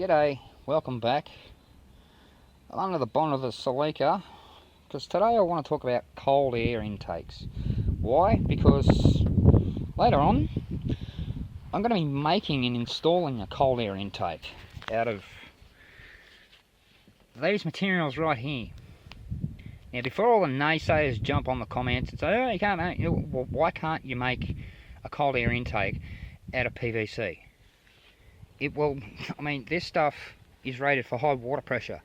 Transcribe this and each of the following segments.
G'day, welcome back. I'm under the bonnet of the Celica because today I want to talk about cold air intakes. Why? Because later on I'm going to be making and installing a cold air intake out of these materials right here. Now, before all the naysayers jump on the comments and say, oh, you can't make, well, why can't you make a cold air intake out of PVC? This stuff is rated for high water pressure,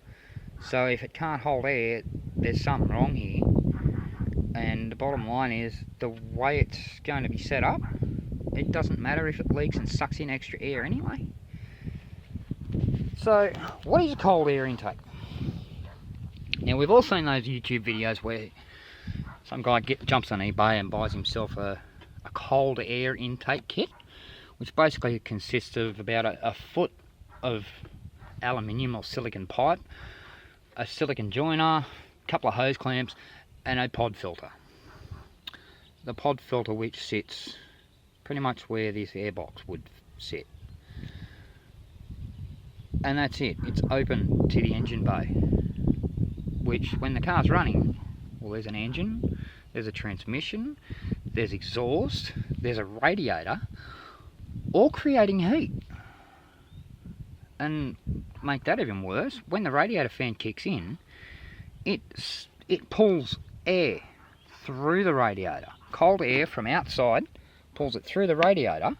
so if it can't hold air, there's something wrong here. And the bottom line is, the way it's going to be set up, it doesn't matter if it leaks and sucks in extra air anyway. So, what is a cold air intake? Now, we've all seen those YouTube videos where some guy jumps on eBay and buys himself a cold air intake kit, which basically consists of about a foot of aluminium or silicon pipe, a silicon joiner, a couple of hose clamps, and a pod filter. The pod filter which sits pretty much where this airbox would sit. And that's it. It's open to the engine bay, which when the car's running, well, there's an engine, there's a transmission, there's exhaust, there's a radiator, all creating heat. And make that even worse, when the radiator fan kicks in, it pulls air through the radiator. Cold air from outside pulls it through the radiator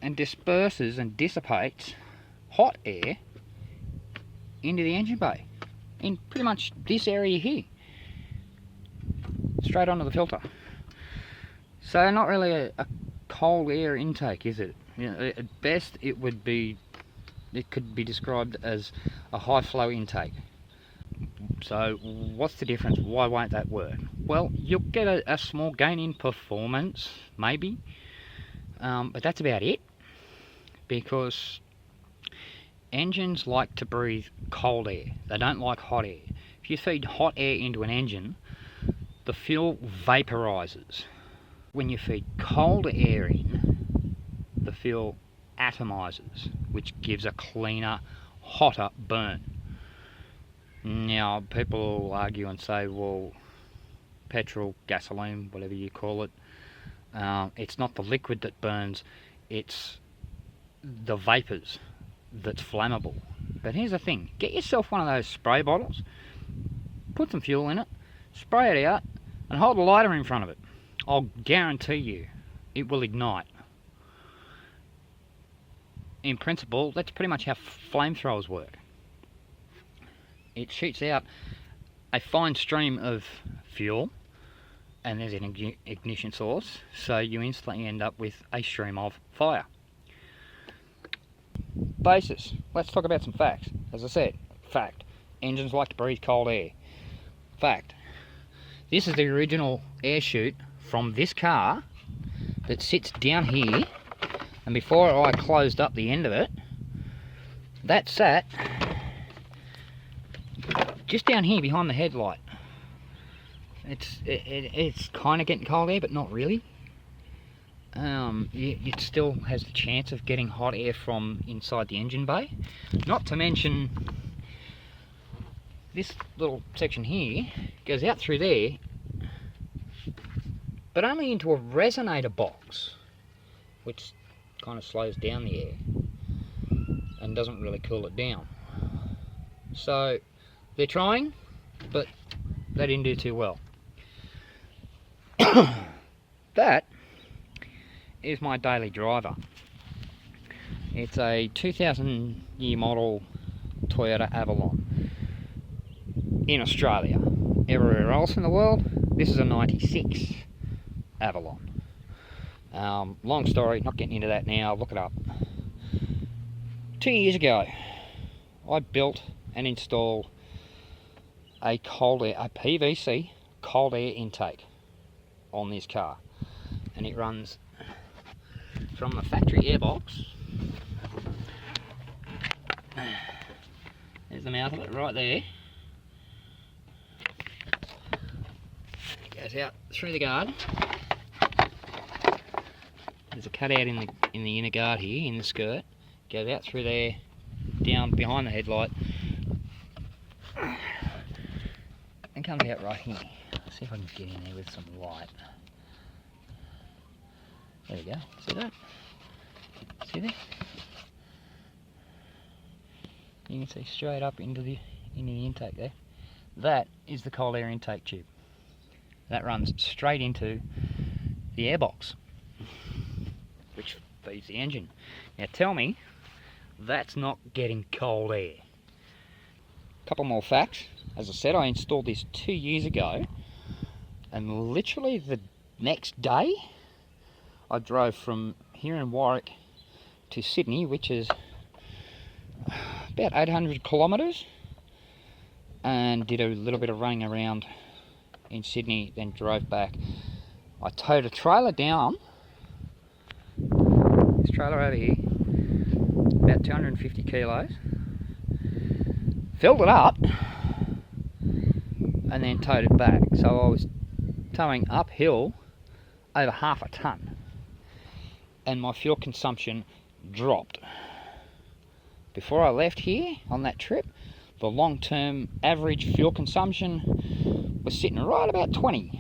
and disperses and dissipates hot air into the engine bay in pretty much this area here, straight onto the filter. So not really a cold air intake, is it? You know, at best it could be described as a high flow intake. So what's the difference? Why won't that work? Well, you'll get a small gain in performance, maybe, but that's about it, because engines like to breathe cold air. They don't like hot air. If you feed hot air into an engine, the fuel vaporizes. When you feed cold air in, the fuel atomizes, which gives a cleaner, hotter burn. Now, people will argue and say, well, petrol, gasoline, whatever you call it, it's not the liquid that burns, it's the vapors that's flammable. But here's the thing, get yourself one of those spray bottles, put some fuel in it, spray it out, and hold a lighter in front of it. I'll guarantee you it will ignite. In principle, that's pretty much how flamethrowers work. It shoots out a fine stream of fuel, and there's an ignition source, so you instantly end up with a stream of fire. Basis. Let's talk about some facts. As I said, fact. Engines like to breathe cold air. Fact. This is the original air chute from this car that sits down here, and before I closed up the end of it, that sat just down here behind the headlight. It's kind of getting cold air, but not really. It still has the chance of getting hot air from inside the engine bay. Not to mention, this little section here goes out through there, but only into a resonator box, which kind of slows down the air and doesn't really cool it down. So they're trying, but they didn't do too well. That is my daily driver. It's a 2000 year model Toyota Avalon in Australia. Everywhere else in the world, this is a 96 Avalon. Long story, not getting into that now, look it up. 2 years ago, I built and installed a PVC cold air intake on this car, and it runs from the factory airbox. There's the mouth of it right there. It goes out through the guard. There's a cutout in the inner guard here, in the skirt. Goes out through there, down behind the headlight and comes out right here. Let's see if I can get in there with some light. There we go. See that? See there? You can see straight up into the intake there. That is the cold air intake tube. That runs straight into the airbox, which feeds the engine. Now tell me, that's not getting cold air. Couple more facts. As I said, I installed this 2 years ago, and literally the next day I drove from here in Warwick to Sydney, which is about 800 kilometres, and did a little bit of running around in Sydney, then drove back. I towed a trailer down, this trailer over here, about 250 kilos, filled it up, and then towed it back. So I was towing uphill over half a tonne, and my fuel consumption dropped. Before I left here on that trip, the long-term average fuel consumption was sitting right about 20.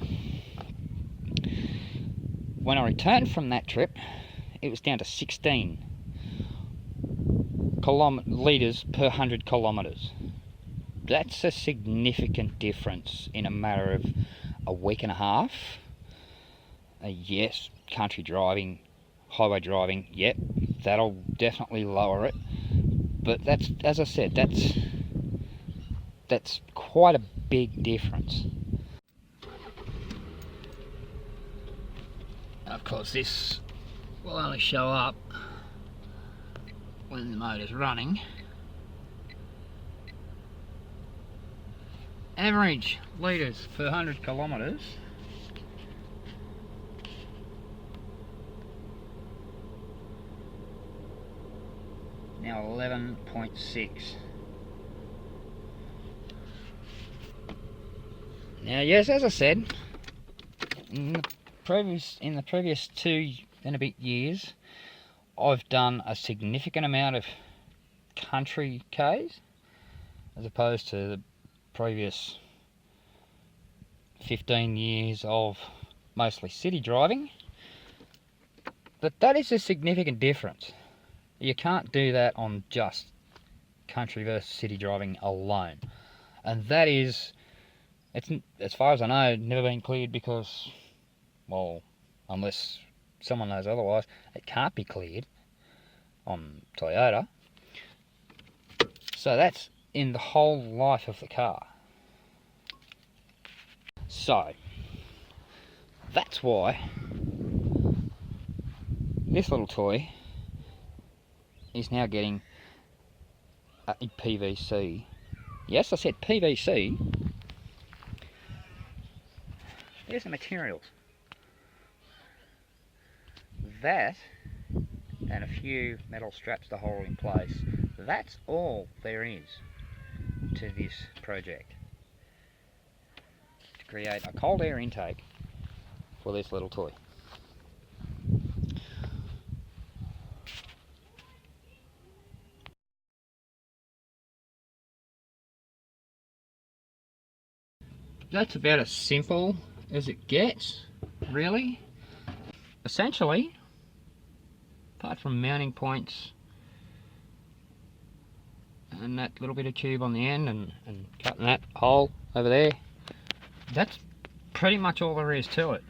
When I returned from that trip, it was down to 16 litres per 100 kilometres. That's a significant difference in a matter of a week and a half. Yes, country driving, highway driving, yep, that'll definitely lower it. But that's, as I said, that's quite a big difference. Of course, this will only show up when the motor's running. Average litres per 100 kilometres. Now 11.6. Now, yes, as I said, in the previous 2 and a bit years, I've done a significant amount of country Ks as opposed to the previous 15 years of mostly city driving. But that is a significant difference. You can't do that on just country versus city driving alone. And that is, it's, as far as I know, never been cleared because, well, unless someone knows otherwise, it can't be cleared on Toyota. So that's in the whole life of the car. So that's why this little toy is now getting a PVC. Yes, I said PVC. There's the materials. That and a few metal straps to hold it in place. That's all there is to this project. To create a cold air intake for this little toy. That's about as simple as it gets, really. Essentially, apart from mounting points and that little bit of tube on the end and cutting that hole over there, that's pretty much all there is to it.